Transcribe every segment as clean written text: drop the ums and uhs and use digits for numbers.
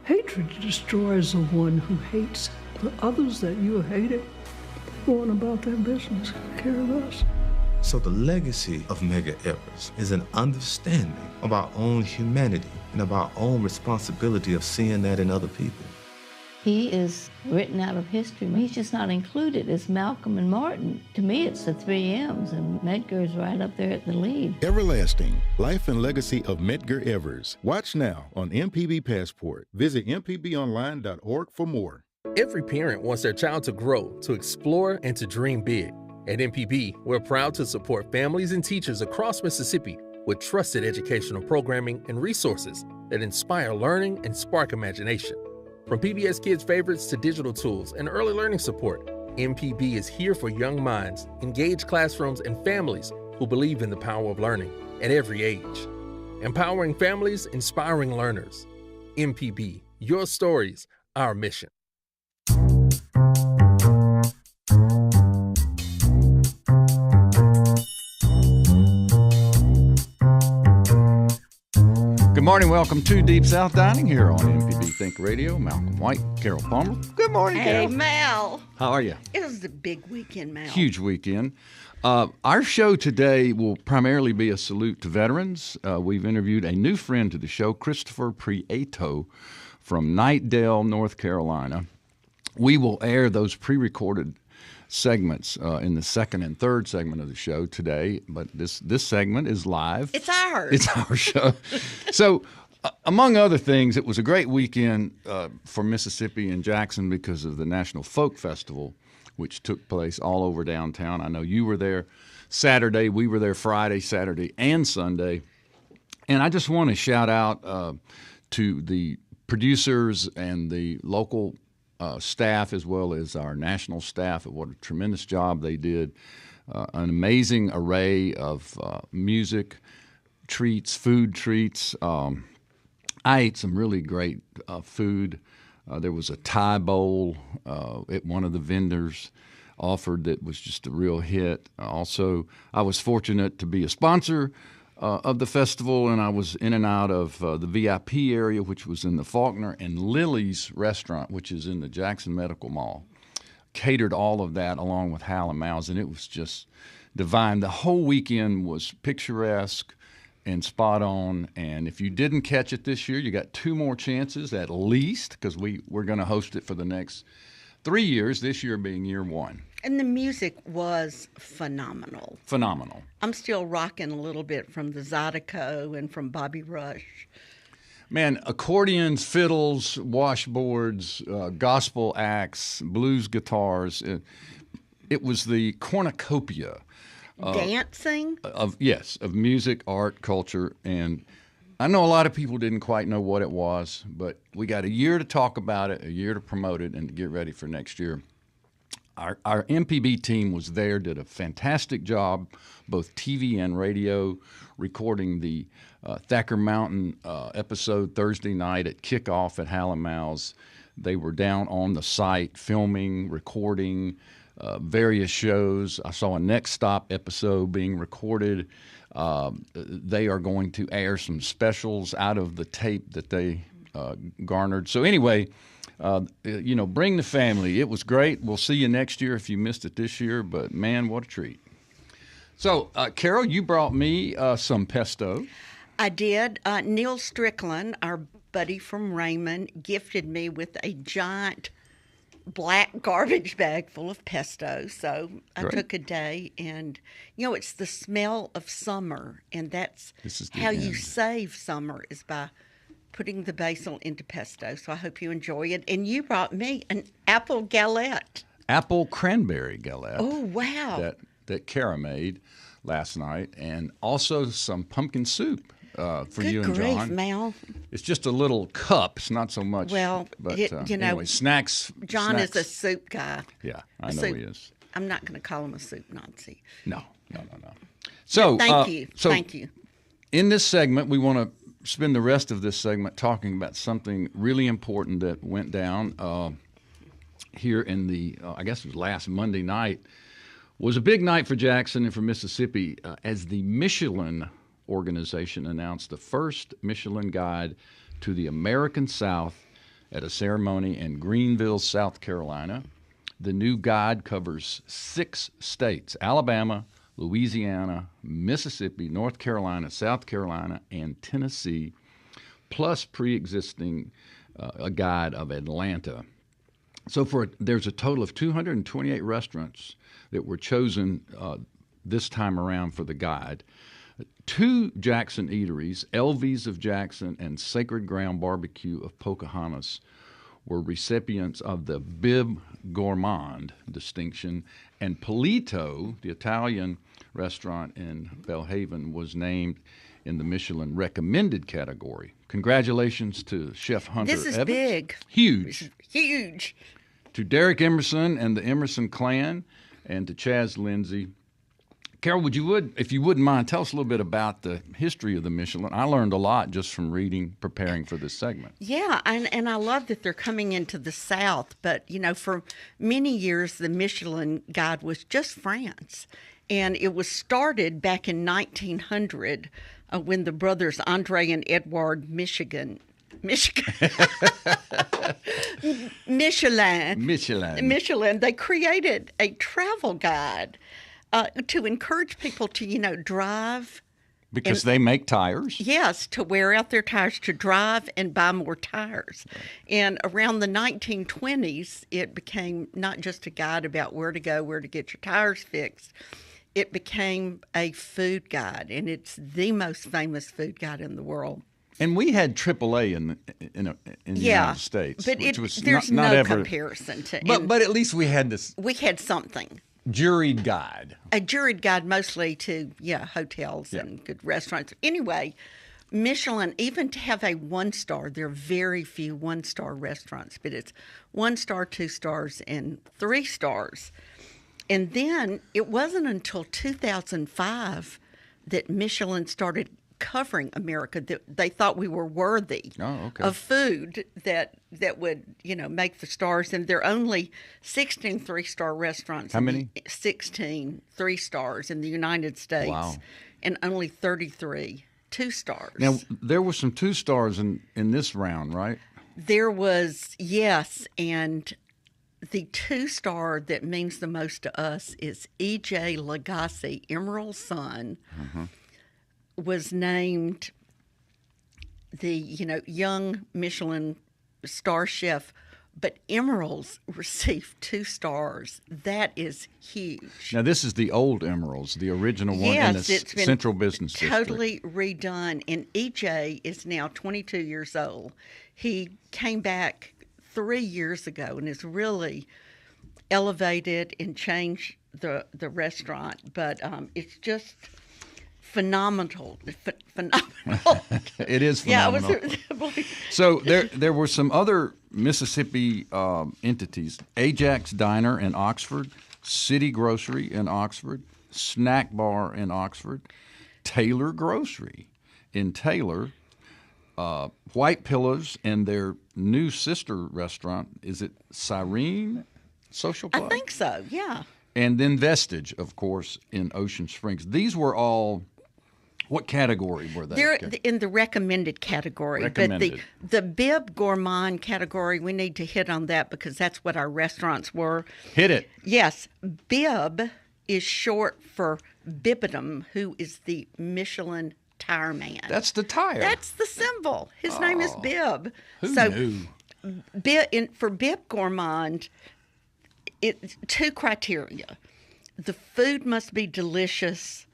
Hatred destroys the one who hates. The others that you hated go on about their business. Care of us. So the legacy of Medgar Evers is an understanding of our own humanity and of our own responsibility of seeing that in other people. He is written out of history. He's just not included as Malcolm and Martin. To me, it's the 3 M's, and Medgar is right up there at the lead. Everlasting, Life and Legacy of Medgar Evers. Watch now on MPB Passport. Visit mpbonline.org for more. Every parent wants their child to grow, to explore, and to dream big. At MPB, we're proud to support families and teachers across Mississippi with trusted educational programming and resources that inspire learning and spark imagination. From PBS Kids Favorites to digital tools and early learning support, MPB is here for young minds, engaged classrooms, and families who believe in the power of learning at every age. Empowering families, inspiring learners. MPB, your stories, our mission. Good morning. Welcome to Deep South Dining here on MPB Think Radio. Malcolm White, Carol Palmer. Good morning, Carol. Hey, Mal. How are you? It was a big weekend, Mal. Huge weekend. Our show today will primarily be a salute to veterans. We've interviewed a new friend to the show, Christopher Prieto from Knightdale, North Carolina. We will air those pre-recorded segments in the second and third segment of the show today, but this segment is live. It's ours. It's our show. So, among other things, it was a great weekend for Mississippi and Jackson because of the National Folk Festival, which took place all over downtown. I know you were there Saturday. We were there Friday, Saturday, and Sunday. And I just want to shout out to the producers and the local staff as well as our national staff. What a tremendous job they did. An amazing array of music, treats, food treats. I ate some really great food. There was a Thai bowl at one of the vendors offered that was just a real hit. Also, I was fortunate to be a sponsor of the festival, and I was in and out of the VIP area, which was in the Faulkner, and Lily's restaurant, which is in the Jackson Medical Mall. Catered all of that along with Hal and Mal's, and it was just divine. The whole weekend was picturesque and spot on, and if you didn't catch it this year, you got 2 more chances at least, because we're going to host it for the next 3 years, this year being year 1. And the music was phenomenal. Phenomenal. I'm still rocking a little bit from the Zydeco and from Bobby Rush. Man, accordions, fiddles, washboards, gospel acts, blues guitars. It was the cornucopia. Dancing? Of music, art, culture, and I know a lot of people didn't quite know what it was, but we got a year to talk about it, a year to promote it, and to get ready for next year. Our MPB team was there, did a fantastic job, both TV and radio, recording the Thacker Mountain episode Thursday night at kickoff at Hal and Mal's. They were down on the site filming, recording various shows. I saw a Next Stop episode being recorded. They are going to air some specials out of the tape that they garnered. So anyway, bring the family. It was great. We'll see you next year if you missed it this year, but man, what a treat. So, Carol, you brought me some pesto. I did. Neil Strickland, our buddy from Raymond, gifted me with a giant black garbage bag full of pesto. So I took a day, and, it's the smell of summer, and that's how you save summer is by putting the basil into pesto. So I hope you enjoy it. And you brought me an apple galette. Apple cranberry galette. Oh, wow. That Kara made last night, and also some pumpkin soup for Good you and grief, John. Mal. It's just a little cup. It's not so much. Well, but anyway, snacks. John snacks. is a soup guy. Yeah, I know he is. I'm not going to call him a soup Nazi. No. So thank you. Thank you. In this segment, we want to spend the rest of this segment talking about something really important that went down here in the, I guess it was last Monday night. Was a big night for Jackson and for Mississippi as the Michelin organization announced the first Michelin guide to the American South at a ceremony in Greenville, South Carolina. The new guide covers 6 states: Alabama, Louisiana, Mississippi, North Carolina, South Carolina, and Tennessee, plus pre-existing a guide of Atlanta. So there's a total of 228 restaurants that were chosen this time around for the guide. 2 Jackson eateries, Elvies of Jackson and Sacred Ground Barbecue of Pocahontas, were recipients of the Bib Gourmand distinction, and Prieto, the Italian restaurant in Belhaven, was named in the Michelin recommended category. Congratulations to Chef Hunter Evans. This is big. Huge. Huge. To Derek Emerson and the Emerson clan, and to Chaz Lindsay. Carol, if you wouldn't mind, tell us a little bit about the history of the Michelin. I learned a lot just from preparing for this segment. Yeah, and I love that they're coming into the South. But, for many years, the Michelin Guide was just France. And it was started back in 1900 when the brothers Andre and Edward Michelin, they created a travel guide to encourage people to, drive. Because they make tires? Yes, to wear out their tires, to drive and buy more tires. Right. And around the 1920s, it became not just a guide about where to go, where to get your tires fixed. It became a food guide, and it's the most famous food guide in the world. And we had AAA in the United States, but which was there's not no ever comparison to. But at least we had this. We had something. Juried guide. A juried guide, mostly to hotels and good restaurants. Anyway, Michelin, even to have a 1-star, there are very few 1-star restaurants, but it's 1 star, 2 stars, and 3 stars. And then it wasn't until 2005 that Michelin started covering America, that they thought we were worthy of food that would, make the stars. And there are only 16 3-star restaurants. How many? 16 3 stars in the United States. Wow. And only 33 2 stars. Now, there were some 2 stars in this round, right? There was, yes, and the 2-star that means the most to us is E.J. Lagasse, Emerald's son, was named the, young Michelin star chef, but Emerald's received 2 stars. That is huge. Now, this is the old Emerald's, the original one in the Central Business District. Totally redone, and E.J. is now 22 years old. He came back 3 years ago and has really elevated and changed the restaurant. But it's just phenomenal. It is phenomenal. So there were some other Mississippi entities: Ajax Diner in Oxford, City Grocery in Oxford, Snack Bar in Oxford, Taylor Grocery in Taylor, White Pillows and their new sister restaurant, is it Cyrene Social Club? I think so, yeah. And then Vestige, of course, in Ocean Springs. These were all, what category were they? They're in the recommended category. Recommended. But the Bib Gourmand category, we need to hit on that because that's what our restaurants were. Hit it. Yes. Bib is short for Bibidum, who is the Michelin tire man. That's the tire. That's the symbol. His name is Bib. Who knew? For Bib Gourmand, it's 2 criteria. The food must be delicious,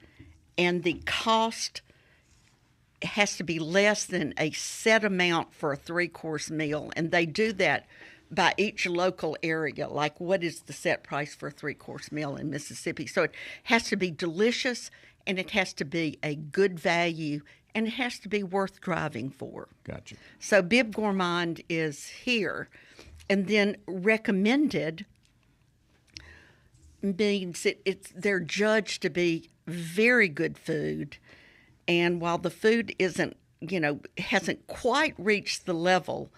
and the cost has to be less than a set amount for a 3-course meal. And they do that by each local area, like what is the set price for a 3-course meal in Mississippi. So it has to be delicious, and it has to be a good value, and it has to be worth driving for. Gotcha. So Bib Gourmand is here. And then recommended means they're judged to be very good food. And while the food hasn't quite reached the level,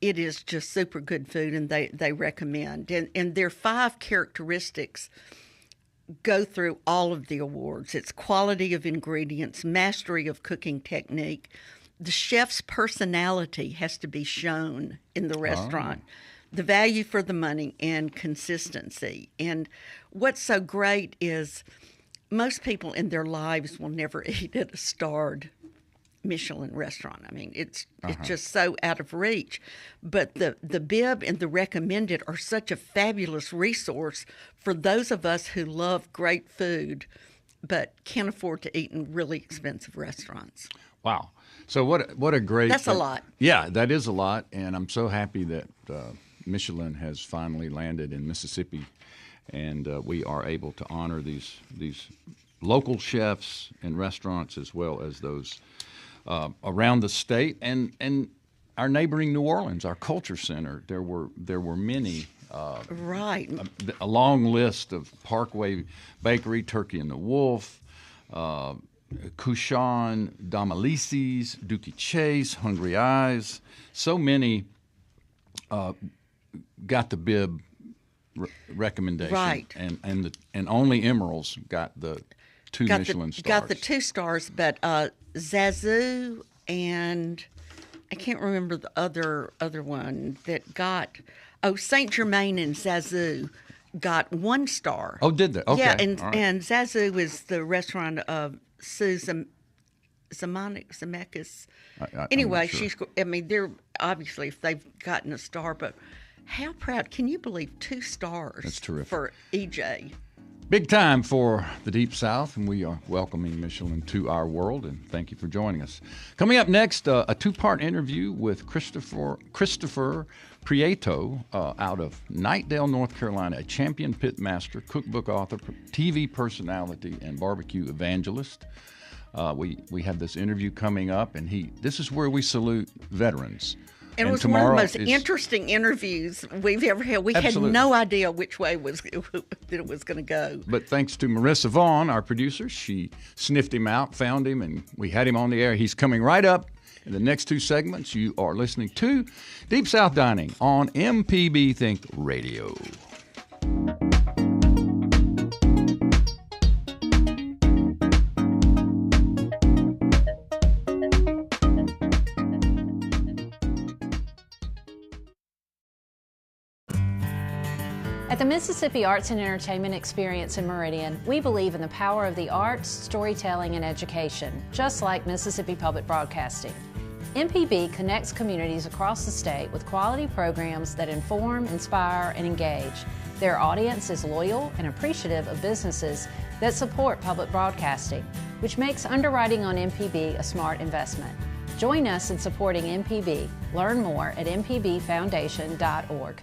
it is just super good food, and they recommend. And their 5 characteristics go through all of the awards. It's quality of ingredients, mastery of cooking technique, the chef's personality has to be shown in the restaurant. The value for the money and consistency. And what's so great is most people in their lives will never eat at a starred Michelin restaurant. I mean, it's just so out of reach. But the bib and the recommended are such a fabulous resource for those of us who love great food but can't afford to eat in really expensive restaurants. Wow. So what a great... That's a lot. Yeah, that is a lot. And I'm so happy that Michelin has finally landed in Mississippi, and we are able to honor these local chefs and restaurants as well as those around the state and our neighboring New Orleans, our culture center. There were many. Right. A long list of Parkway Bakery, Turkey and the Wolf, Couchon, Domalices, Dookie Chase, Hungry Eyes. So many got the bib recommendation, right? And only Emerald's got the two Michelin stars. Got the 2 stars, but Zazu and I can't remember the other one that got. Oh, Saint Germain and Zazu got 1 star. Oh, did they? Okay. Yeah, and Zazu is the restaurant of Sue Zemeckis. Anyway, sure. they're obviously if they've gotten a star, but how proud? Can you believe 2 stars? That's terrific. For EJ. Big time for the Deep South, and we are welcoming Michelin to our world, and thank you for joining us. Coming up next, a 2-part interview with Christopher Prieto out of Knightdale, North Carolina, a champion pitmaster, cookbook author, TV personality, and barbecue evangelist. We have this interview coming up, and this is where we salute veterans. And it was one of the most interesting interviews we've ever had. We Absolutely. Had no idea which way it was going to go. But thanks to Marissa Vaughn, our producer, she sniffed him out, found him, and we had him on the air. He's coming right up in the next 2 segments. You are listening to Deep South Dining on MPB Think Radio. At the Mississippi Arts and Entertainment Experience in Meridian, we believe in the power of the arts, storytelling, and education, just like Mississippi Public Broadcasting. MPB connects communities across the state with quality programs that inform, inspire, and engage. Their audience is loyal and appreciative of businesses that support public broadcasting, which makes underwriting on MPB a smart investment. Join us in supporting MPB. Learn more at mpbfoundation.org.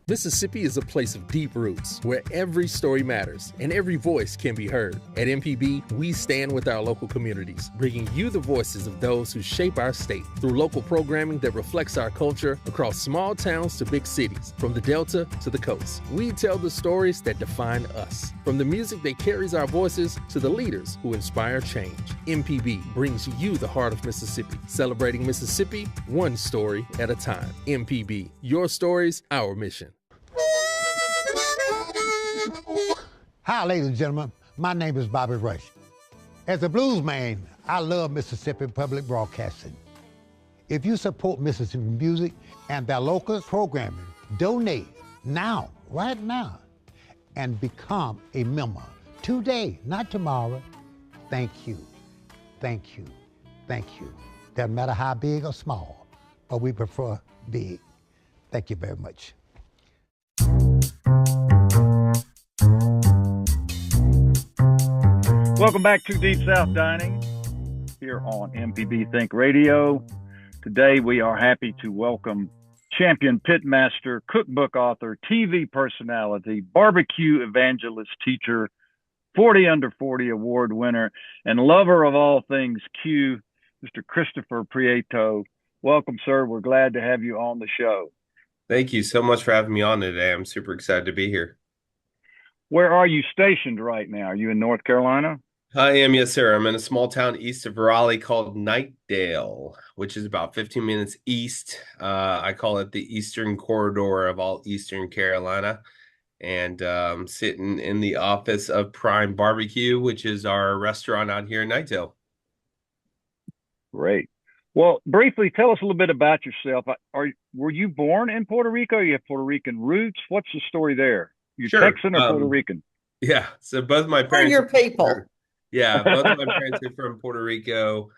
Mississippi is a place of deep roots where every story matters and every voice can be heard. At MPB, we stand with our local communities, bringing you the voices of those who shape our state through local programming that reflects our culture across small towns to big cities, from the Delta to the coast. We tell the stories that define us, from the music that carries our voices to the leaders who inspire change. MPB brings you the heart of Mississippi, celebrating Mississippi one story at a time. MPB, your stories, our mission. Hi, ladies and gentlemen. My name is Bobby Rush. As a blues man, I love Mississippi Public Broadcasting. If you support Mississippi music and their local programming, donate now, right now, and become a member today, not tomorrow. Thank you, thank you, thank you. Doesn't matter how big or small, but we prefer big. Thank you very much. Welcome back to Deep South Dining here on MPB Think Radio. Today we are happy to welcome champion pitmaster, cookbook author, TV personality, barbecue evangelist, teacher, 40 Under 40 award winner, and lover of all things Q, Mr. Christopher Prieto. Welcome, sir. We're glad to have you on the show. Thank you so much for having me on today. I'm super excited to be here. Where are you stationed right now? Are you in North Carolina? I am, yes, sir. I'm in a small town east of Raleigh called Knightdale, which is about 15 minutes east. I call it the Eastern Corridor of all Eastern Carolina. And sitting in the office of Prime Barbecue, which is our restaurant out here in Knightdale. Great. Well, briefly, tell us a little bit about yourself. Were you born in Puerto Rico? You have Puerto Rican roots. What's the story there? You Sure. Texan or Puerto Rican? Yeah. So both my We're parents your people. yeah, both of my parents are from Puerto Rico.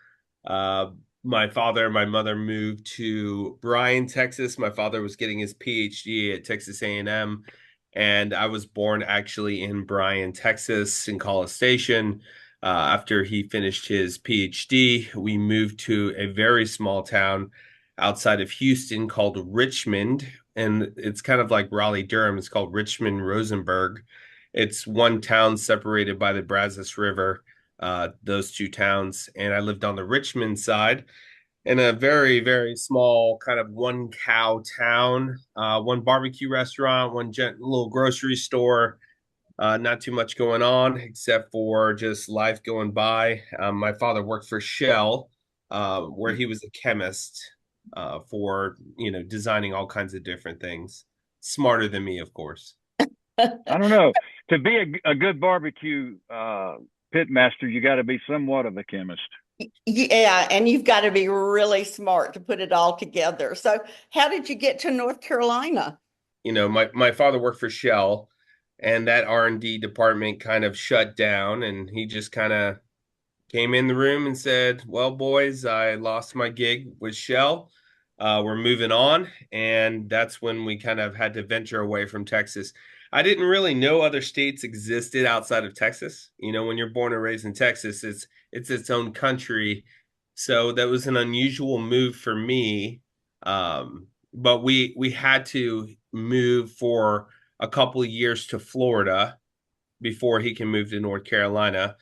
Uh, my father and my mother moved to Bryan, Texas. My father was getting his PhD at Texas A&M, and I was born actually in Bryan, Texas, in College Station. After he finished his PhD, we moved to a very small town outside of Houston called Richmond, and it's kind of like Raleigh-Durham. It's called Richmond-Rosenberg. It's one town separated by the Brazos River, those two towns. And I lived on the Richmond side in a very, very small kind of one cow town, one barbecue restaurant, one little grocery store. Not too much going on except for just life going by. My father worked for Shell, where he was a chemist for, designing all kinds of different things. Smarter than me, of course. I don't know. To be a good barbecue pit master, you got to be somewhat of a chemist. Yeah, and you've got to be really smart to put it all together. So, how did you get to North Carolina? My father worked for Shell, and that R&D department kind of shut down, and he just kind of came in the room and said, "Well, boys, I lost my gig with Shell. We're moving on." And that's when we kind of had to venture away from Texas. I didn't really know other states existed outside of Texas. When you're born and raised in Texas, it's its own country. So that was an unusual move for me. But we had to move for a couple of years to Florida before he can move to North Carolina,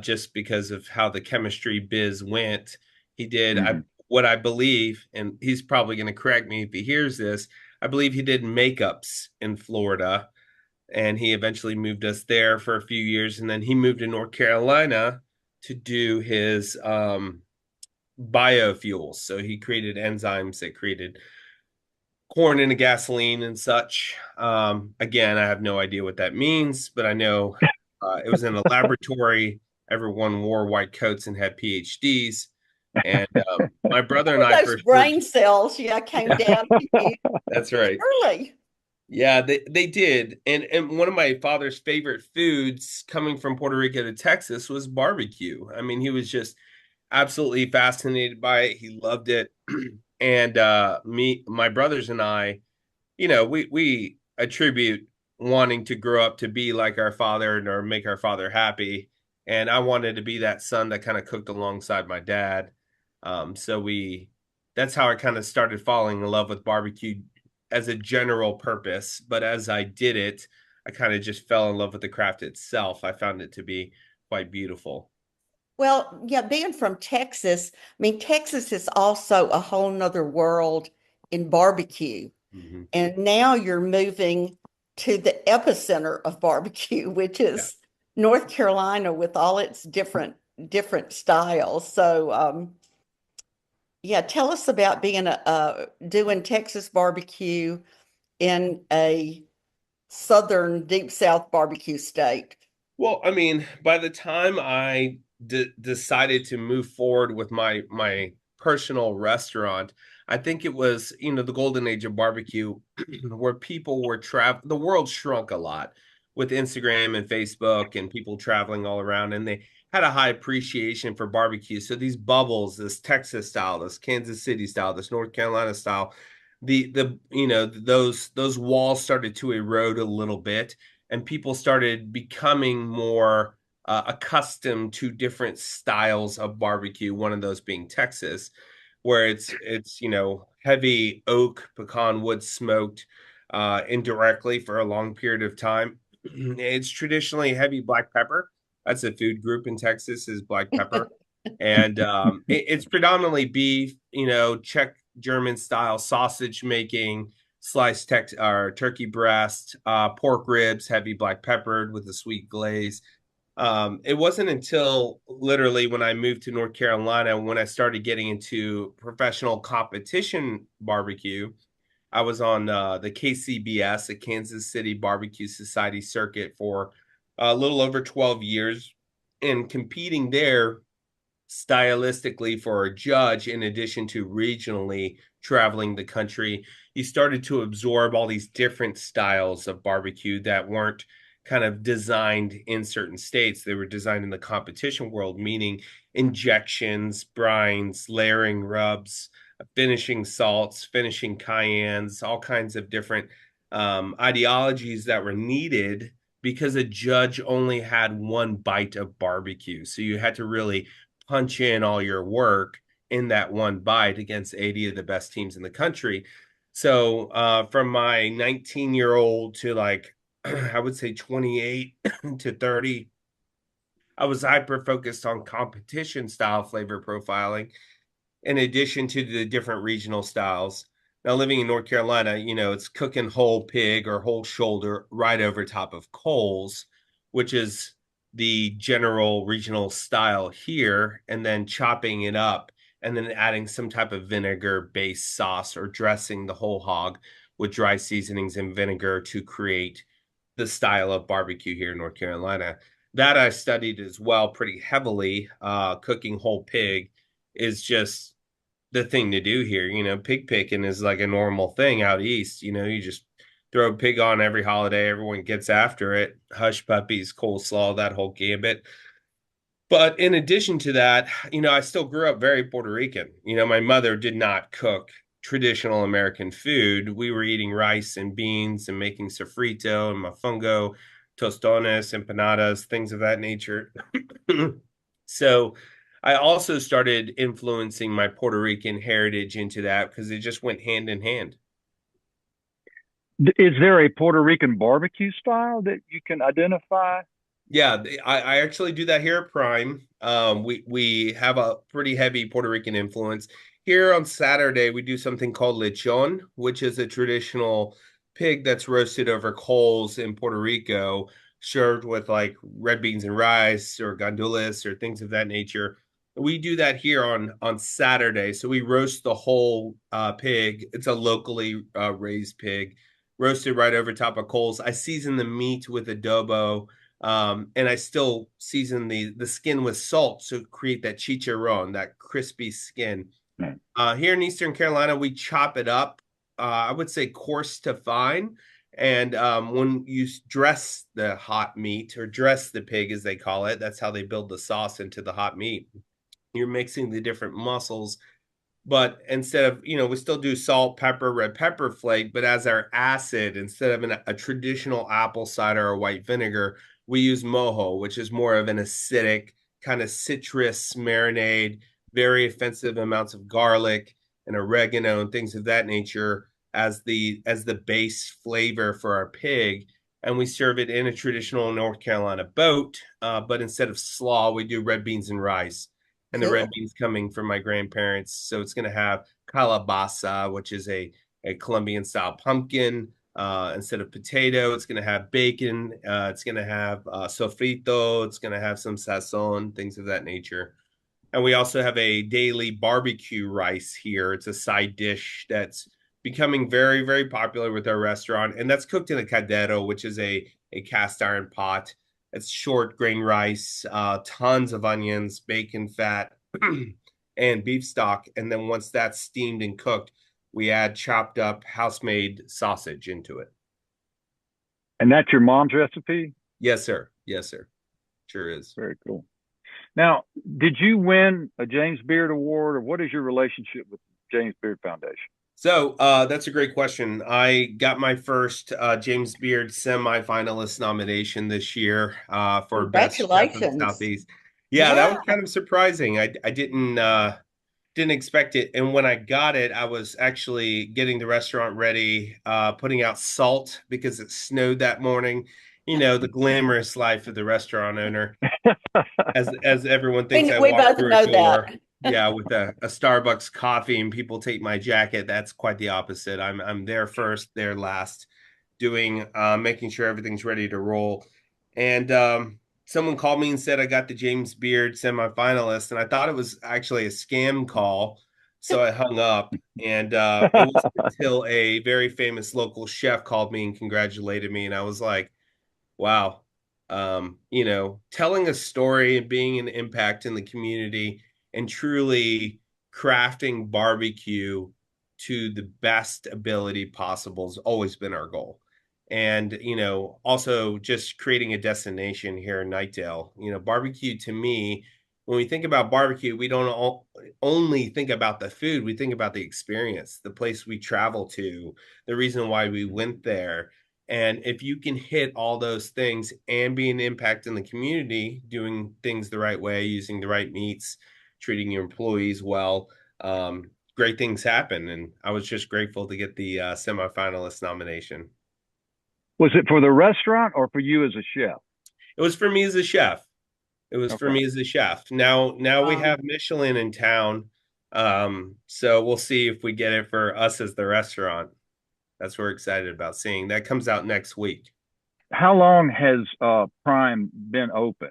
just because of how the chemistry biz went. He did what I believe, and he's probably going to correct me if he hears this. I believe he did makeups in Florida, and he eventually moved us there for a few years, and then he moved to North Carolina to do his biofuels. So he created enzymes that created corn into gasoline and such. Again, I have no idea what that means, but I know it was in a laboratory. Everyone wore white coats and had PhDs. And my brother and I those brain cells, came down to you. That's right. Really? Yeah, they did. And one of my father's favorite foods coming from Puerto Rico to Texas was barbecue. I mean, he was just absolutely fascinated by it. He loved it. And my brothers and I, we attribute wanting to grow up to be like our father or make our father happy. And I wanted to be that son that kind of cooked alongside my dad. That's how I kind of started falling in love with barbecue as a general purpose. But as I did it, I kind of just fell in love with the craft itself. I found it to be quite beautiful. Well, yeah, being from Texas, I mean, Texas is also a whole nother world in barbecue. Mm-hmm. And now you're moving to the epicenter of barbecue, which is North Carolina with all its different styles. So, tell us about being doing Texas barbecue in a southern deep South barbecue state. Well, I mean, by the time I decided to move forward with my personal restaurant, I think it was, the golden age of barbecue where people were the world shrunk a lot with Instagram and Facebook and people traveling all around, and they had a high appreciation for barbecue. So these bubbles, this Texas style, this Kansas City style, this North Carolina style, those walls started to erode a little bit, and people started becoming more accustomed to different styles of barbecue. One of those being Texas, where it's heavy oak pecan wood smoked indirectly for a long period of time. It's traditionally heavy black pepper. That's a food group in Texas, is black pepper. And it's predominantly beef, Czech German style sausage making, sliced turkey breast, pork ribs, heavy black peppered with a sweet glaze. It wasn't until literally when I moved to North Carolina, when I started getting into professional competition barbecue. I was on the KCBS, the Kansas City Barbecue Society circuit, for a little over 12 years, and competing there stylistically for a judge, in addition to regionally traveling the country, he started to absorb all these different styles of barbecue that weren't kind of designed in certain states. They were designed in the competition world, meaning injections, brines, layering rubs, finishing salts, finishing cayennes, all kinds of different ideologies that were needed because a judge only had one bite of barbecue. So you had to really punch in all your work in that one bite against 80 of the best teams in the country. So from my 19-year-old to like, I would say 28 to 30, I was hyper focused on competition style flavor profiling in addition to the different regional styles. Now, living in North Carolina, it's cooking whole pig or whole shoulder right over top of coals, which is the general regional style here, and then chopping it up and then adding some type of vinegar-based sauce or dressing the whole hog with dry seasonings and vinegar to create the style of barbecue here in North Carolina. That I studied as well pretty heavily. Cooking whole pig is just the thing to do here. Pig picking is like a normal thing out east. You just throw a pig on every holiday. Everyone gets after it. Hush puppies, coleslaw, that whole gambit. But in addition to that, I still grew up very Puerto Rican. My mother did not cook traditional American food. We were eating rice and beans and making sofrito and mofongo, tostones, empanadas, things of that nature. So I also started influencing my Puerto Rican heritage into that because it just went hand in hand. Is there a Puerto Rican barbecue style that you can identify? Yeah, I actually do that here at Prime. We have a pretty heavy Puerto Rican influence. Here on Saturday, we do something called lechon, which is a traditional pig that's roasted over coals in Puerto Rico, served with like red beans and rice or gandules or things of that nature. We do that here on Saturday. So we roast the whole pig. It's a locally raised pig, roasted right over top of coals. I season the meat with adobo. And I still season the skin with salt to create that chicharron, that crispy skin. Here in Eastern Carolina, we chop it up, I would say coarse to fine. And when you dress the hot meat or dress the pig, as they call it, that's how they build the sauce into the hot meat. You're mixing the different mussels. But instead of, we still do salt, pepper, red pepper flake, but as our acid, instead of a traditional apple cider or white vinegar, we use mojo, which is more of an acidic kind of citrus marinade, very offensive amounts of garlic and oregano and things of that nature as the base flavor for our pig. And we serve it in a traditional North Carolina boat, but instead of slaw, we do red beans and rice. And the red beans coming from my grandparents. So it's going to have calabaza, which is a Colombian style pumpkin. Instead of potato, it's going to have bacon. It's going to have sofrito. It's going to have some sazon, things of that nature. And we also have a daily barbecue rice here. It's a side dish that's becoming very, very popular with our restaurant. And that's cooked in a caldero, which is a cast iron pot. It's short grain rice, tons of onions, bacon fat, and beef stock. And then once that's steamed and cooked, we add chopped up house-made sausage into it. And that's your mom's recipe? Yes, sir. Yes, sir. Sure is. Very cool. Now, did you win a James Beard Award, or what is your relationship with the James Beard Foundation? So that's a great question. I got my first James Beard semi-finalist nomination this year for Best Chef in the Southeast. Yeah, that was kind of surprising. I didn't expect it. And when I got it, I was actually getting the restaurant ready, putting out salt because it snowed that morning. The glamorous life of the restaurant owner, as everyone thinks. We both know that. Yeah, with a Starbucks coffee and people take my jacket. That's quite the opposite. I'm there first, there last, doing making sure everything's ready to roll. And someone called me and said I got the James Beard semifinalist, and I thought it was actually a scam call, so I hung up. And it wasn't until a very famous local chef called me and congratulated me, and I was like, wow. Telling a story and being an impact in the community and truly crafting barbecue to the best ability possible has always been our goal. And, also just creating a destination here in Knightdale. Barbecue to me, when we think about barbecue, we don't only think about the food, we think about the experience, the place we travel to, the reason why we went there. And if you can hit all those things and be an impact in the community, doing things the right way, using the right meats, treating your employees well, great things happen. And I was just grateful to get the semifinalist nomination. Was it for the restaurant or for you as a chef? It was for me as a chef. For me as a chef. Now we have Michelin in town. So we'll see if we get it for us as the restaurant. That's what we're excited about seeing. That comes out next week. How long has Prime been open?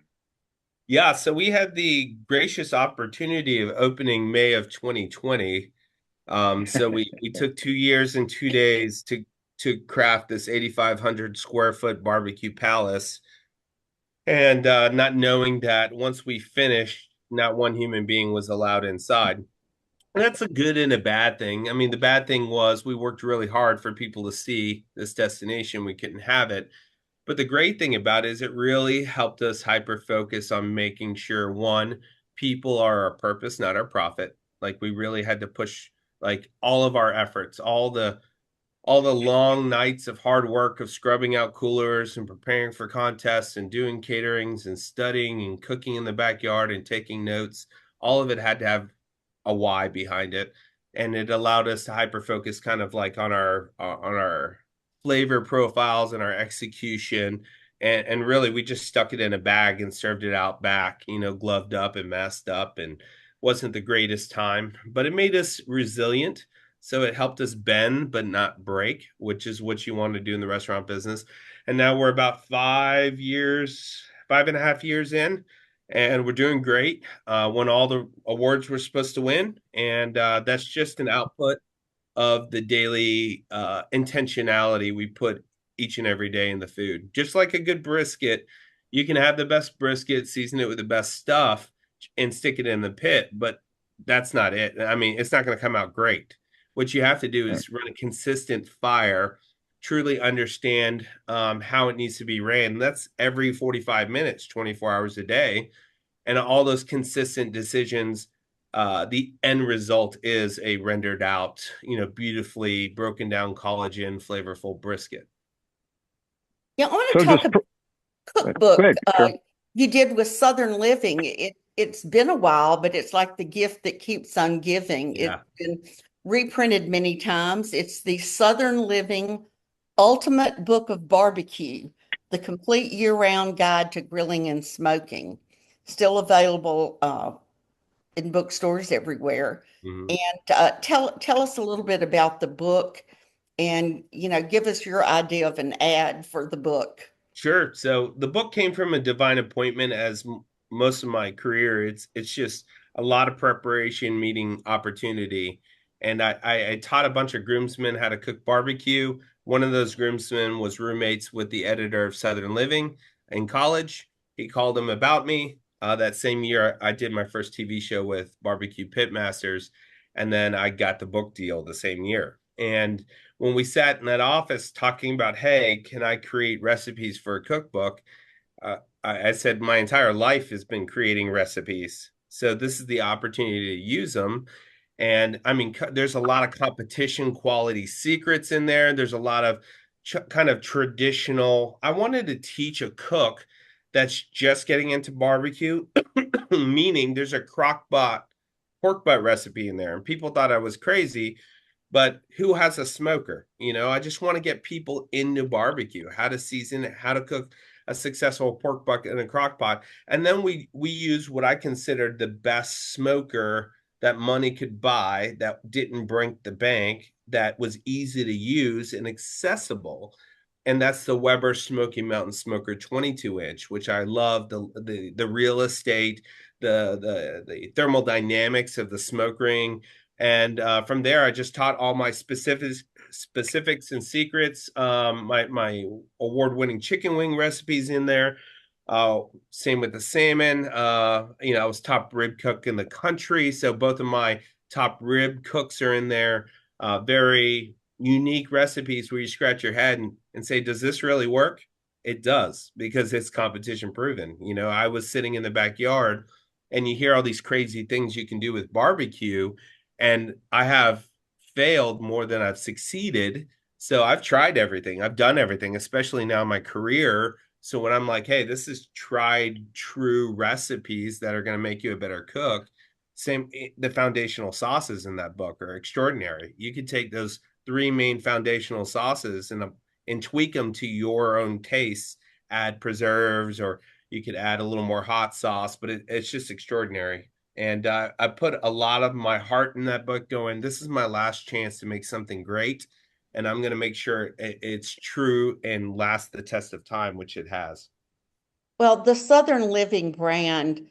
Yeah, so we had the gracious opportunity of opening May of 2020. So we took 2 years and 2 days to craft this 8,500 square foot barbecue palace. And not knowing that once we finished, not one human being was allowed inside. That's a good and a bad thing. I mean, the bad thing was we worked really hard for people to see this destination. We couldn't have it. But the great thing about it is it really helped us hyper focus on making sure, one, people are our purpose, not our profit. Like we really had to push like all of our efforts, all the long nights of hard work of scrubbing out coolers and preparing for contests and doing caterings and studying and cooking in the backyard and taking notes. All of it had to have a why behind it. And it allowed us to hyper focus kind of like on our flavor profiles and our execution. And really we just stuck it in a bag and served it out back, gloved up and masked up, and wasn't the greatest time, but it made us resilient. So it helped us bend but not break, which is what you want to do in the restaurant business. And now we're about 5.5 years in, and we're doing great. Won all the awards we're supposed to win. And that's just an output of the daily intentionality we put each and every day in the food. Just like a good brisket, you can have the best brisket, season it with the best stuff, and stick it in the pit, but that's not it. I mean, it's not going to come out great. What you have to do is run a consistent fire, truly understand how it needs to be ran. That's every 45 minutes, 24 hours a day. And all those consistent decisions, the end result is a rendered out, beautifully broken down collagen, flavorful brisket. Yeah, I want to talk about cookbook you did with Southern Living. It's been a while, but it's like the gift that keeps on giving. Yeah. It's been reprinted many times. It's the Southern Living Ultimate Book of Barbecue, the complete year-round guide to grilling and smoking. Still available in bookstores everywhere. Mm-hmm. And tell us a little bit about the book, and give us your idea of an ad for the book. Sure. So the book came from a divine appointment, as most of my career. It's just a lot of preparation meeting opportunity. And I taught a bunch of groomsmen how to cook barbecue. One of those groomsmen was roommates with the editor of Southern Living in college. He called him about me. That same year, I did my first TV show with Barbecue Pitmasters, and then I got the book deal the same year. And when we sat in that office talking about, hey, can I create recipes for a cookbook? I said, my entire life has been creating recipes. So this is the opportunity to use them. And I mean, there's a lot of competition quality secrets in there. There's a lot of kind of traditional. I wanted to teach a cook that's just getting into barbecue, meaning there's a crock pot pork butt recipe in there. And people thought I was crazy, but who has a smoker? I just want to get people into barbecue, how to season it, how to cook a successful pork butt in a crock pot. And then we use what I considered the best smoker that money could buy, that didn't break the bank, that was easy to use and accessible. And that's the Weber Smoky Mountain Smoker 22-inch, which I love, the real estate, the thermodynamics of the smoke ring. And from there, I just taught all my specifics and secrets, my award-winning chicken wing recipes in there. Same with the salmon. I was top rib cook in the country, so both of my top rib cooks are in there. Very unique recipes where you scratch your head and say, does this really work? It does, because it's competition proven. I was sitting in the backyard and you hear all these crazy things you can do with barbecue, and I have failed more than I've succeeded. So I've tried everything. I've done everything, especially now in my career. So when I'm like, hey, this is tried true recipes that are going to make you a better cook. The foundational sauces in that book are extraordinary. You could take those 3 main foundational sauces and tweak them to your own taste, add preserves, or you could add a little more hot sauce, but it's just extraordinary. And I put a lot of my heart in that book, going, this is my last chance to make something great. And I'm going to make sure it's true and lasts the test of time, which it has. Well, the Southern Living brand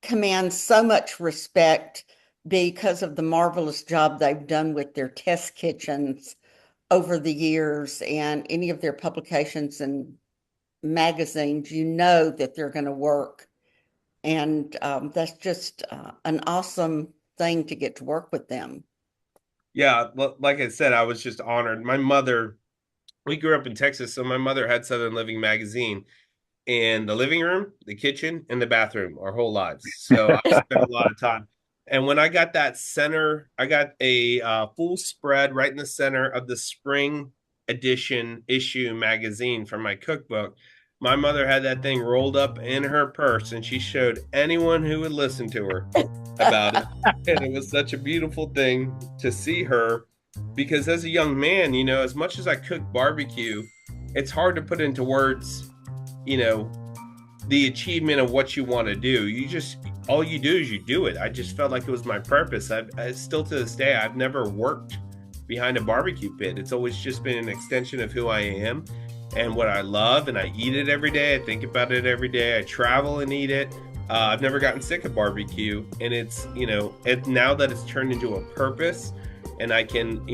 commands so much respect because of the marvelous job they've done with their test kitchens over the years, and any of their publications and magazines, that they're going to work. And that's just an awesome thing to get to work with them. Yeah, like I said, I was just honored. My mother, we grew up in Texas, so my mother had Southern Living magazine in the living room, the kitchen, and the bathroom our whole lives. So I spent a lot of time. And when I got I got a full spread right in the center of the spring edition issue magazine for my cookbook. My mother had that thing rolled up in her purse, and she showed anyone who would listen to her about it. And it was such a beautiful thing to see her, because as a young man, as much as I cook barbecue, it's hard to put into words, the achievement of what you want to do. All you do is you do it. I just felt like it was my purpose. I still to this day, I've never worked behind a barbecue pit. It's always just been an extension of who I am and what I love, and I eat it every day. I think about it every day. I travel and eat it. I've never gotten sick of barbecue, and it's, now that it's turned into a purpose, and I can,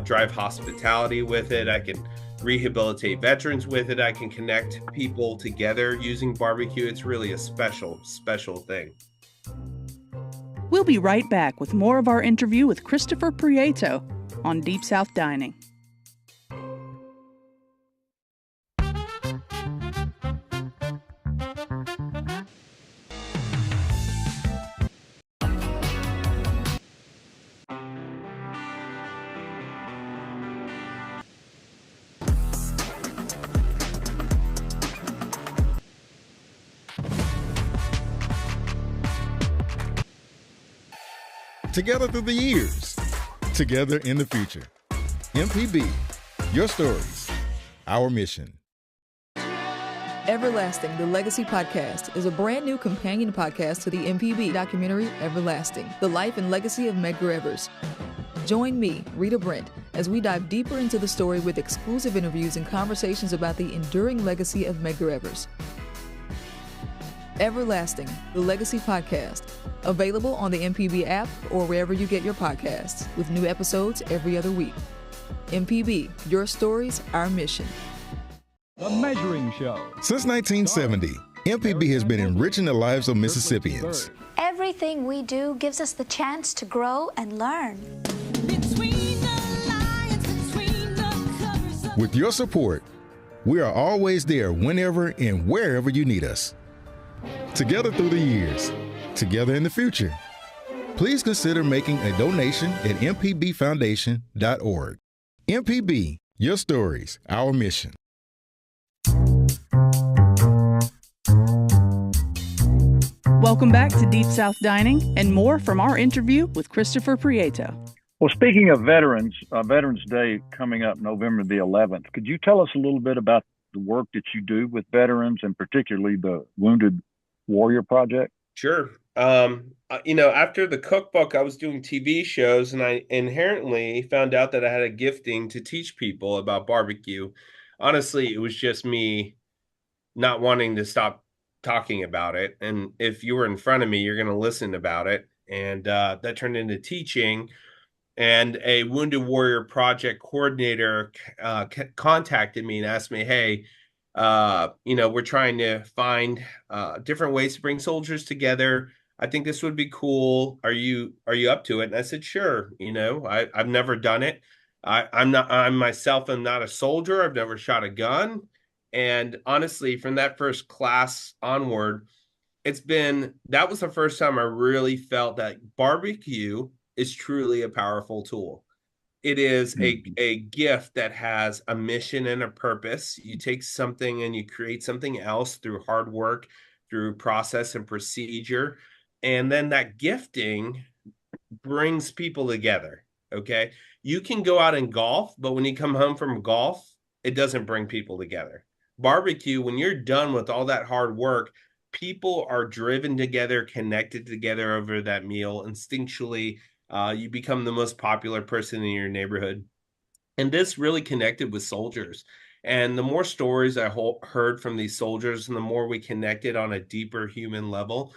drive hospitality with it. I can rehabilitate veterans with it. I can connect people together using barbecue. It's really a special, special thing. We'll be right back with more of our interview with Christopher Prieto on Deep South Dining. Together through the years, together in the future. MPB, your stories, our mission. Everlasting, the Legacy Podcast, is a brand new companion podcast to the MPB documentary Everlasting, the life and legacy of Medgar Evers. Join me, Rita Brent, as we dive deeper into the story with exclusive interviews and conversations about the enduring legacy of Medgar Evers. Everlasting, the Legacy Podcast, available on the MPB app or wherever you get your podcasts, with new episodes every other week. MPB, your stories, our mission. The Measuring Show. Since 1970, MPB has been enriching the lives of Mississippians. Everything we do gives us the chance to grow and learn. With your support, we are always there whenever and wherever you need us. Together through the years, together in the future. Please consider making a donation at mpbfoundation.org. MPB, your stories, our mission. Welcome back to Deep South Dining and more from our interview with Christopher Prieto. Well, speaking of veterans, Veterans Day coming up November the 11th, could you tell us a little bit about the work that you do with veterans, and particularly the Wounded Warrior Project? Sure. After the cookbook, I was doing TV shows, and I inherently found out that I had a gifting to teach people about barbecue. Honestly, it was just me not wanting to stop talking about it. And if you were in front of me, you're going to listen about it. And that turned into teaching. And a Wounded Warrior Project coordinator contacted me and asked me, hey, We're trying to find different ways to bring soldiers together. I think this would be cool. Are you up to it? And I said, sure. I've never done it. I myself am not a soldier. I've never shot a gun. And honestly, from that first class onward, that was the first time I really felt that barbecue is truly a powerful tool. It is a gift that has a mission and a purpose. You take something and you create something else through hard work, through process and procedure. And then that gifting brings people together. Okay. You can go out and golf, but when you come home from golf, it doesn't bring people together. Barbecue, when you're done with all that hard work, people are driven together, connected together over that meal. Instinctually, you become the most popular person in your neighborhood. And this really connected with soldiers. And the more stories I heard from these soldiers and the more we connected on a deeper human level,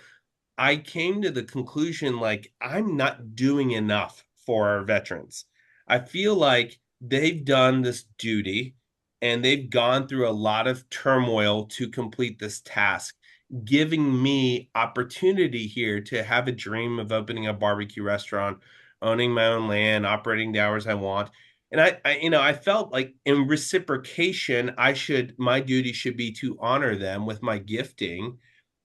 I came to the conclusion, like, I'm not doing enough for our veterans. I feel like they've done this duty and they've gone through a lot of turmoil to complete this task, giving me opportunity here to have a dream of opening a barbecue restaurant, owning my own land, operating the hours I want. And I felt like in reciprocation, my duty should be to honor them with my gifting,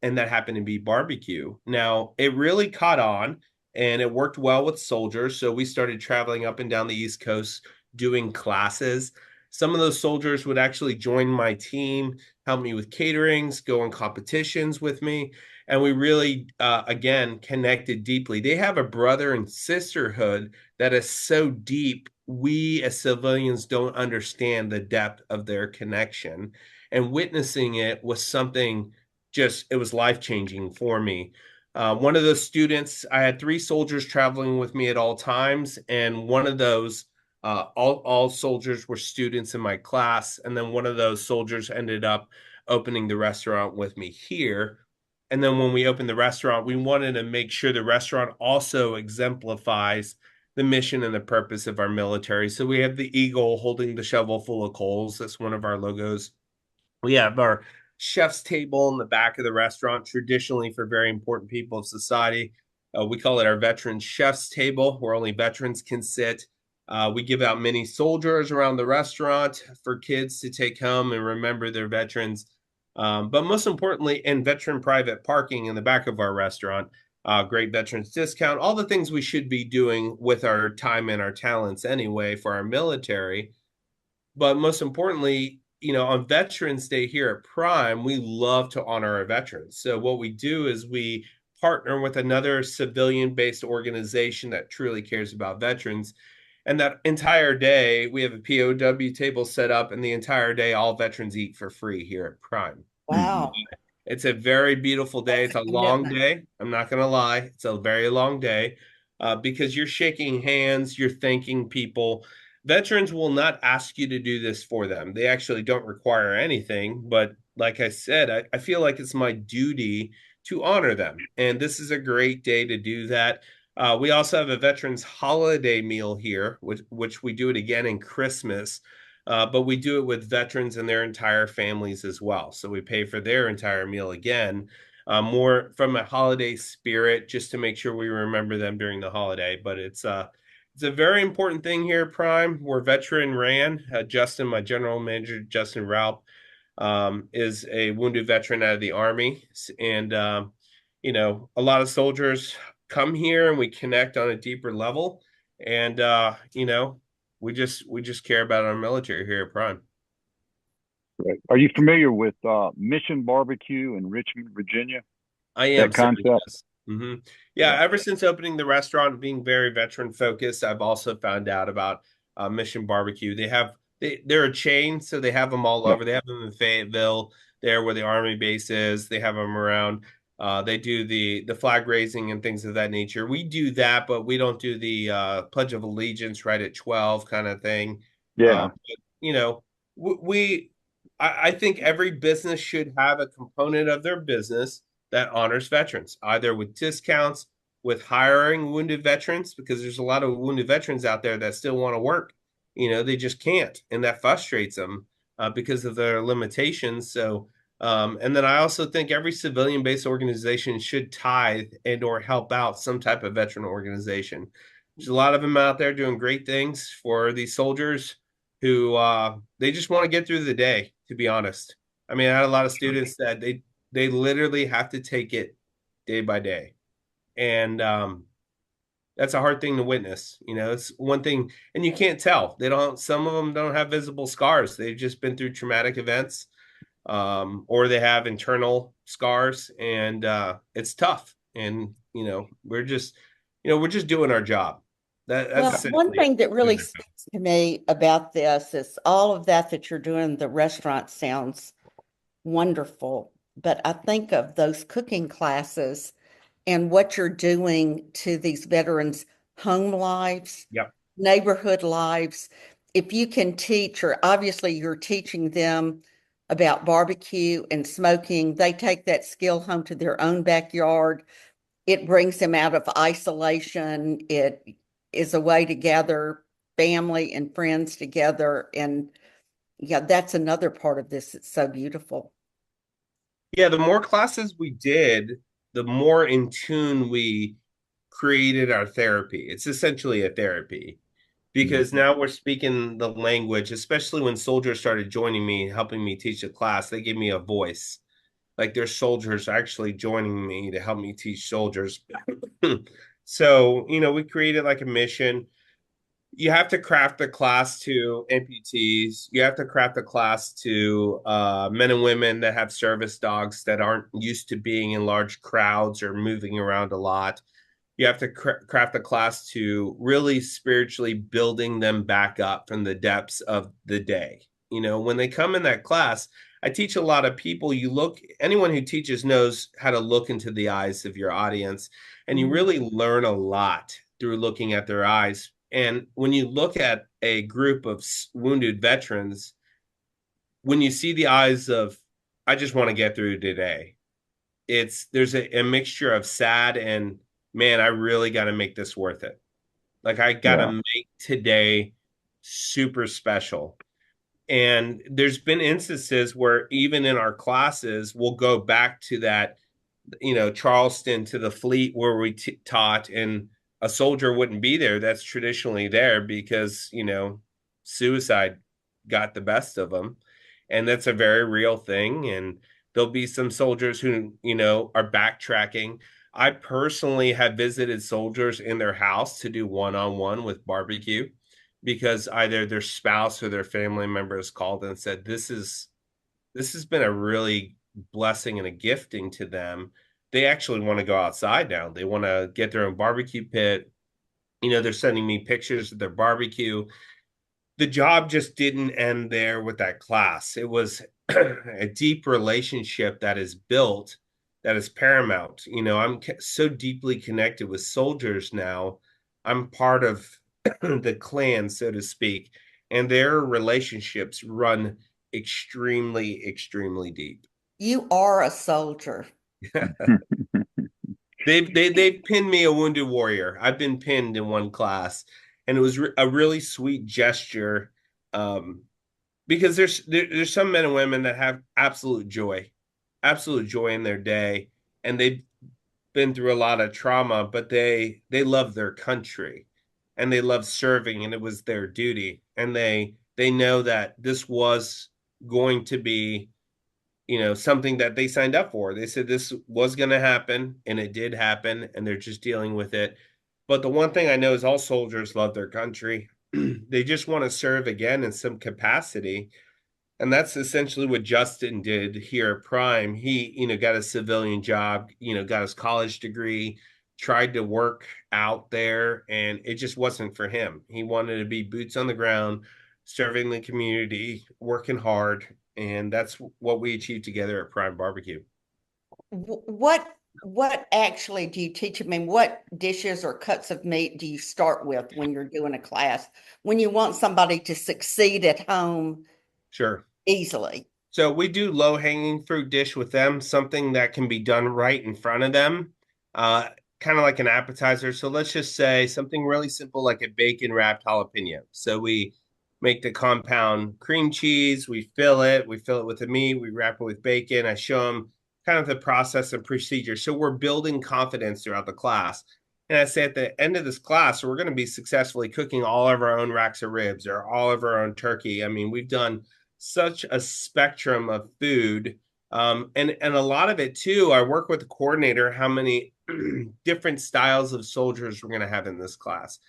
and that happened to be barbecue. Now, it really caught on and it worked well with soldiers. So we started traveling up and down the East Coast doing classes. Some of those soldiers would actually join my team, help me with caterings, go in competitions with me. And we really, again, connected deeply. They have a brother and sisterhood that is so deep, we as civilians don't understand the depth of their connection. And witnessing it was something it was life-changing for me. One of those students, I had 3 soldiers traveling with me at all times, and one of those, all soldiers were students in my class, and then one of those soldiers ended up opening the restaurant with me here. And then when we opened the restaurant, we wanted to make sure the restaurant also exemplifies the mission and the purpose of our military. So we have the eagle holding the shovel full of coals. That's one of our logos. We have our chef's table in the back of the restaurant, traditionally for very important people of society. We call it our veteran chef's table, where only veterans can sit. We give out mini soldiers around the restaurant for kids to take home and remember their veterans. But most importantly, in veteran private parking in the back of our restaurant, great veterans discount, all the things we should be doing with our time and our talents anyway for our military. But most importantly, on Veterans Day here at Prime, we love to honor our veterans. So what we do is we partner with another civilian-based organization that truly cares about veterans. And that entire day, we have a POW table set up, and the entire day, all veterans eat for free here at Prime. Wow. It's a very beautiful day. It's a long day. I'm not going to lie. It's a very long day because you're shaking hands, you're thanking people. Veterans will not ask you to do this for them. They actually don't require anything. But like I said, I feel like it's my duty to honor them. And this is a great day to do that. We also have a veterans holiday meal here, which we do it again in Christmas. But we do it with veterans and their entire families as well. So we pay for their entire meal again, more from a holiday spirit, just to make sure we remember them during the holiday. But it's a very important thing here at Prime. We're veteran ran. Justin, my general manager, Justin Raup, is a wounded veteran out of the Army. And, a lot of soldiers come here and we connect on a deeper level. And, we just care about our military here at Prime. Right. Are you familiar with Mission Barbecue in Richmond, Virginia? I am. That concept? Yes. Mm-hmm. Yeah, ever since opening the restaurant, being very veteran focused, I've also found out about Mission Barbecue. They're a chain, so they have them all over. They have them in Fayetteville, there where the Army base is. They have them around. They do the flag raising and things of that nature. We do that, but we don't do the Pledge of Allegiance right at 12 kind of thing. Yeah. I think every business should have a component of their business that honors veterans, either with discounts, with hiring wounded veterans, because there's a lot of wounded veterans out there that still want to work. They just can't, and that frustrates them. because of their limitations. So, and then I also think every civilian-based organization should tithe and or help out some type of veteran organization. There's a lot of them out there doing great things for these soldiers who they just want to get through the day, to be honest. I mean, I had a lot of students that they literally have to take it day by day. And that's a hard thing to witness. It's one thing, and you can't tell. Some of them don't have visible scars. They've just been through traumatic events, or they have internal scars, and it's tough. And, we're just doing our job. That's one thing that really speaks to me about this is all of that you're doing. The restaurant sounds wonderful, but I think of those cooking classes and what you're doing to these veterans' home lives, neighborhood lives. If you can teach, or obviously you're teaching them about barbecue and smoking, they take that skill home to their own backyard. It brings them out of isolation. It is a way to gather family and friends together. And that's another part of this. It's so beautiful. Yeah, the more classes we did, the more in tune we created our therapy. It's essentially a therapy because now we're speaking the language, especially when soldiers started joining me, helping me teach the class. They gave me a voice. Like there's soldiers actually joining me to help me teach soldiers. So, we created like a mission. You have to craft a class to amputees. You have to craft a class to men and women that have service dogs that aren't used to being in large crowds or moving around a lot. You have to craft a class to really spiritually building them back up from the depths of the day. When they come in that class, I teach a lot of people. Anyone who teaches knows how to look into the eyes of your audience, and you really learn a lot through looking at their eyes. And when you look at a group of wounded veterans, when you see the eyes of, I just want to get through today, there's a mixture of sad and, man, I really got to make this worth it. Like I got to make today super special. And there's been instances where even in our classes, we'll go back to that, Charleston, to the fleet where we taught, and a soldier wouldn't be there. That's traditionally there because, suicide got the best of them. And that's a very real thing. And there'll be some soldiers who, are backtracking. I personally have visited soldiers in their house to do one-on-one with barbecue because either their spouse or their family member has called and said, this has been a really blessing and a gifting to them. They actually want to go outside now. They want to get their own barbecue pit. They're sending me pictures of their barbecue. The job just didn't end there with that class. It was a deep relationship that is built, that is paramount. I'm so deeply connected with soldiers now. I'm part of the clan, so to speak, and their relationships run extremely, extremely deep. You are a soldier. They've pinned me a wounded warrior. I've been pinned in one class, and it was a really sweet gesture, because there's some men and women that have absolute joy in their day, and they've been through a lot of trauma, but they love their country, and they love serving, and it was their duty, and they know that this was going to be something that they signed up for. They said this was going to happen, and it did happen, and they're just dealing with it. But the one thing I know is all soldiers love their country. They just want to serve again in some capacity. And that's essentially what Justin did here at Prime. He, got a civilian job, got his college degree, tried to work out there, and it just wasn't for him. He wanted to be boots on the ground, serving the community, working hard. And that's what we achieved together at Prime Barbecue. What actually do you teach? I mean, what dishes or cuts of meat do you start with when you're doing a class, when you want somebody to succeed at home? Sure. Easily. So we do low-hanging fruit dish with them, something that can be done right in front of them, kind of like an appetizer. So let's just say something really simple like a bacon wrapped jalapeno. So we make the compound cream cheese. We fill it with the meat, we wrap it with bacon. I show them kind of the process and procedure. So we're building confidence throughout the class. And I say at the end of this class, we're going to be successfully cooking all of our own racks of ribs or all of our own turkey. I mean, we've done such a spectrum of food. And a lot of it too, I work with the coordinator, how many different styles of soldiers we're going to have in this class.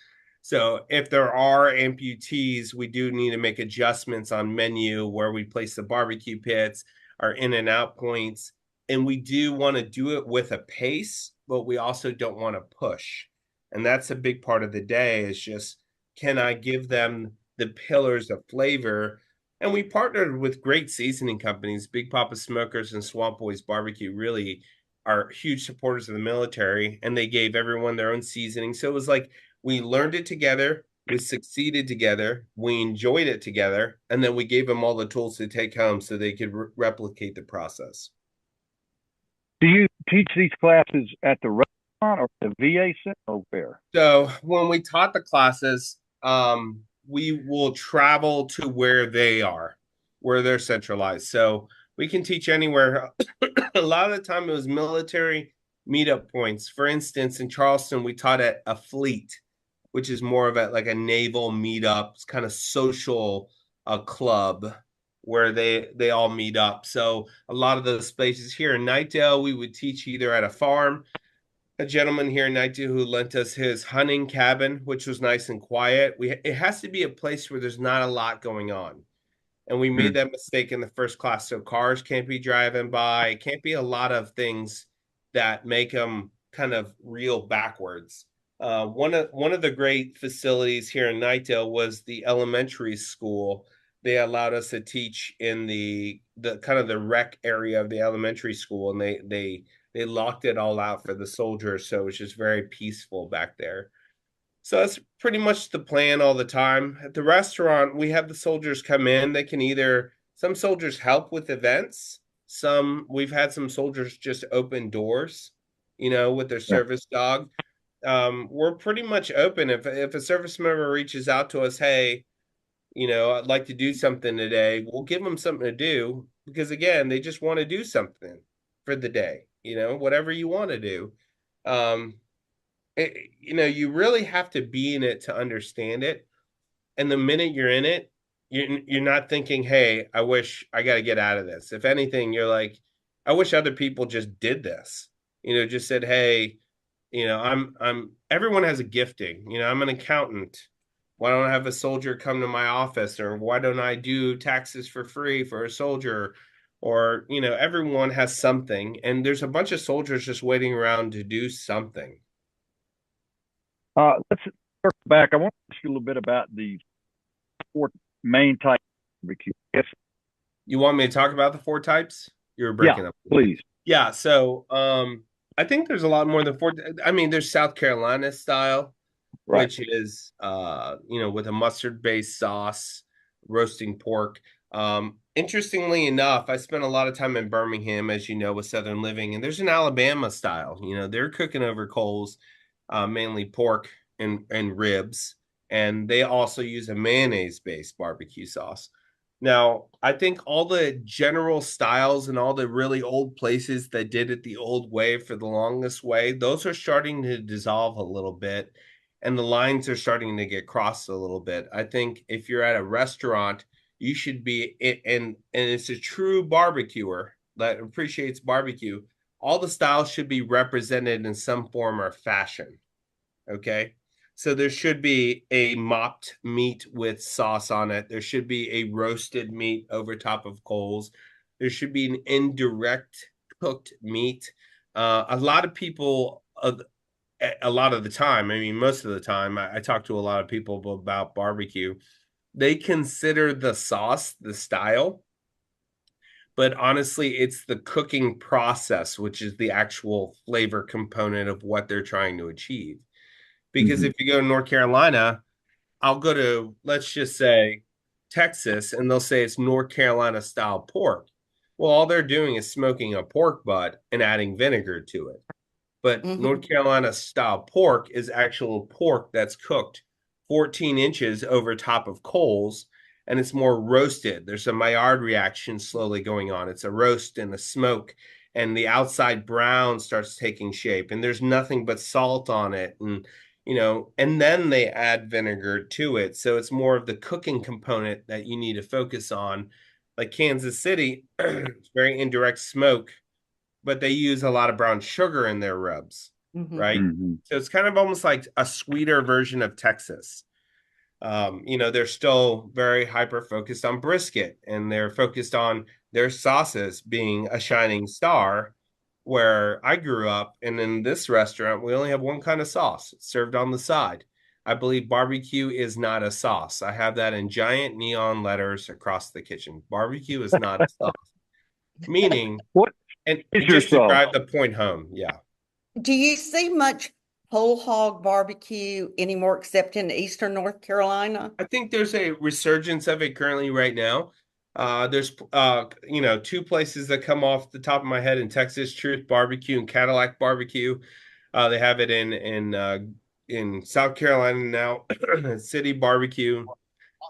So if there are amputees, we do need to make adjustments on menu where we place the barbecue pits, our in and out points. And we do want to do it with a pace, but we also don't want to push. And that's a big part of the day is just, can I give them the pillars of flavor? And we partnered with great seasoning companies. Big Papa Smokers and Swamp Boys Barbecue really are huge supporters of the military, and they gave everyone their own seasoning. So it was like we learned it together, we succeeded together, we enjoyed it together, and then we gave them all the tools to take home so they could replicate the process. Do you teach these classes at the restaurant or the VA center or where? So when we taught the classes, we will travel to where they are, where they're centralized. So we can teach anywhere. A lot of the time it was military meetup points. For instance, in Charleston, we taught at a fleet, which is more of like a naval meetup, it's kind of social club where they all meet up. So a lot of those places here in Knightdale, we would teach either at a farm. A gentleman here in Knightdale who lent us his hunting cabin, which was nice and quiet. It has to be a place where there's not a lot going on. And we made that mistake in the first class. So cars can't be driving by. It can't be a lot of things that make them kind of reel backwards. One of the great facilities here in Knightdale was the elementary school. They allowed us to teach in the kind of the rec area of the elementary school, and they locked it all out for the soldiers, so it was just very peaceful back there. So that's pretty much the plan all the time. At the restaurant, we have the soldiers come in. They can some soldiers help with events. We've had some soldiers just open doors, with their service dog. We're pretty much open. If a service member reaches out to us, hey, I'd like to do something today, we'll give them something to do because, again, they just want to do something for the day, whatever you want to do. You really have to be in it to understand it. And the minute you're in it, you're not thinking, hey, I wish I got to get out of this. If anything, you're like, I wish other people just did this, just said, hey, everyone has a gifting, I'm an accountant. Why don't I have a soldier come to my office? Or why don't I do taxes for free for a soldier? Or, everyone has something. And there's a bunch of soldiers just waiting around to do something. Let's circle back. I want to ask you a little bit about the 4 main types of barbecue. Yes. You want me to talk about the 4 types? You were breaking up. Please. Yeah. So I think there's a lot more than 4. I mean, there's South Carolina style. Right. Which is, with a mustard-based sauce, roasting pork. Interestingly enough, I spent a lot of time in Birmingham, as you know, with Southern Living, and there's an Alabama style. They're cooking over coals, mainly pork and ribs, and they also use a mayonnaise-based barbecue sauce. Now, I think all the general styles and all the really old places that did it the old way for the longest way, those are starting to dissolve a little bit. And the lines are starting to get crossed a little bit. I think if you're at a restaurant, you should be, and it's a true barbecuer that appreciates barbecue, all the styles should be represented in some form or fashion, okay? So there should be a mopped meat with sauce on it. There should be a roasted meat over top of coals. There should be an indirect cooked meat. A lot of people... a lot of the time, I mean, most of the time, I talk to a lot of people about barbecue. They consider the sauce the style, but honestly, it's the cooking process, which is the actual flavor component of what they're trying to achieve. Because if you go to North Carolina, I'll go to, let's just say, Texas, and they'll say it's North Carolina style pork. Well, all they're doing is smoking a pork butt and adding vinegar to it. But North Carolina style pork is actual pork that's cooked 14 inches over top of coals, and it's more roasted. There's a Maillard reaction slowly going on. It's a roast and a smoke, and the outside brown starts taking shape, and there's nothing but salt on it. And, and then they add vinegar to it. So it's more of the cooking component that you need to focus on. Like Kansas City, it's very indirect smoke, but they use a lot of brown sugar in their rubs, right? Mm-hmm. So it's kind of almost like a sweeter version of Texas. They're still very hyper-focused on brisket, and they're focused on their sauces being a shining star. Where I grew up, and in this restaurant, we only have one kind of sauce served on the side. I believe barbecue is not a sauce. I have that in giant neon letters across the kitchen. Barbecue is not a sauce. Meaning, what and is just your to sauce? drive the point home, yeah. Do you see much whole hog barbecue anymore except in eastern North Carolina? I think there's a resurgence of it currently right now. There's two places that come off the top of my head in Texas: Truth Barbecue and Cadillac Barbecue. They have it in South Carolina now. City Barbecue.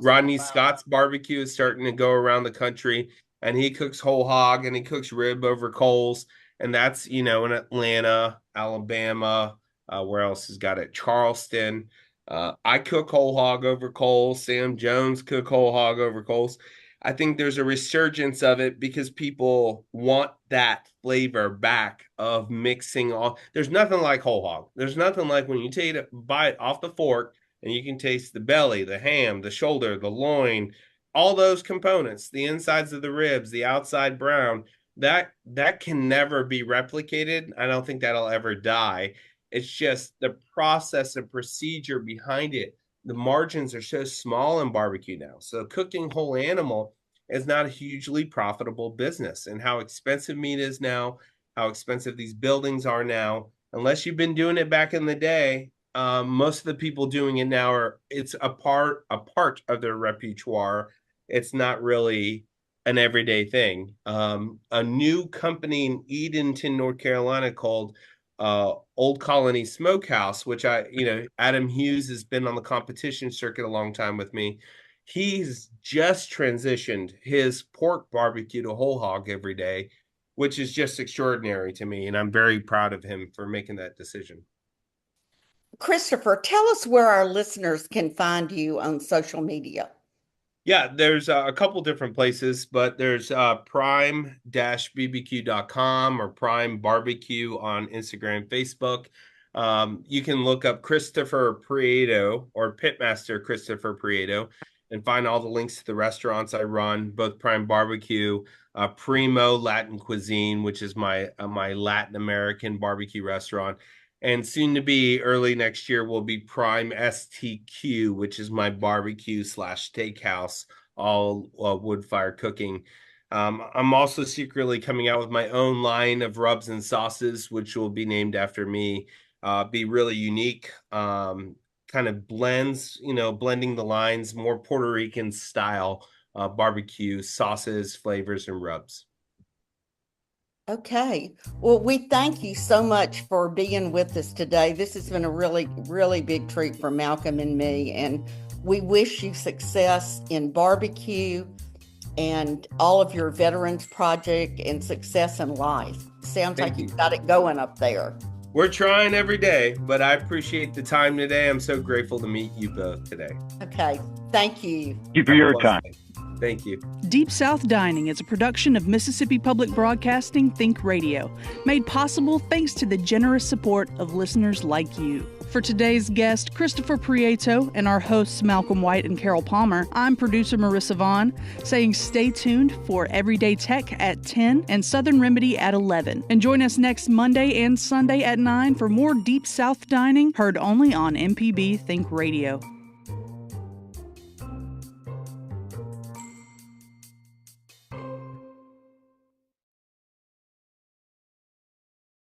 Rodney Scott's Barbecue is starting to go around the country, and he cooks whole hog and he cooks rib over coals, and that's in Atlanta, Alabama. Where else has got it? Charleston. I cook whole hog over coals. Sam Jones cook whole hog over coals. I think there's a resurgence of it because people want that flavor back of mixing all. There's nothing like whole hog. There's nothing like when you take a bite off the fork and you can taste the belly, the ham, the shoulder, the loin, all those components, the insides of the ribs, the outside brown. That can never be replicated. I don't think that'll ever die. It's just the process and procedure behind it. The margins are so small in barbecue now. So cooking whole animal is not a hugely profitable business. And how expensive meat is now, how expensive these buildings are now, unless you've been doing it back in the day, most of the people doing it now it's a part of their repertoire. It's not really an everyday thing. A new company in Edenton, North Carolina called Old Colony Smokehouse, which Adam Hughes has been on the competition circuit a long time with me. He's just transitioned his pork barbecue to whole hog every day, which is just extraordinary to me. And I'm very proud of him for making that decision. Christopher, tell us where our listeners can find you on social media. Yeah, there's a couple different places, but there's prime-bbq.com or Prime Barbecue on Instagram, Facebook. You can look up Christopher Prieto or Pitmaster Christopher Prieto and find all the links to the restaurants I run, both Prime Barbecue, Primo Latin Cuisine, which is my Latin American barbecue restaurant. And soon to be early next year will be Prime STQ, which is my barbecue / steakhouse, all wood fire cooking. I'm also secretly coming out with my own line of rubs and sauces, which will be named after me. Be really unique, kind of blends, blending the lines, more Puerto Rican style barbecue sauces, flavors, and rubs. Okay. Well, we thank you so much for being with us today. This has been a really, really big treat for Malcolm and me, and we wish you success in barbecue and all of your Veterans Project and success in life. Sounds like you've got it going up there. We're trying every day, but I appreciate the time today. I'm so grateful to meet you both today. Okay. Thank you. Thank you for your time. Thank you. Deep South Dining is a production of Mississippi Public Broadcasting Think Radio, made possible thanks to the generous support of listeners like you. For today's guest, Christopher Prieto, and our hosts, Malcolm White and Carol Palmer, I'm producer Marissa Vaughn, saying stay tuned for Everyday Tech at 10 and Southern Remedy at 11. And join us next Monday and Sunday at 9 for more Deep South Dining, heard only on MPB Think Radio.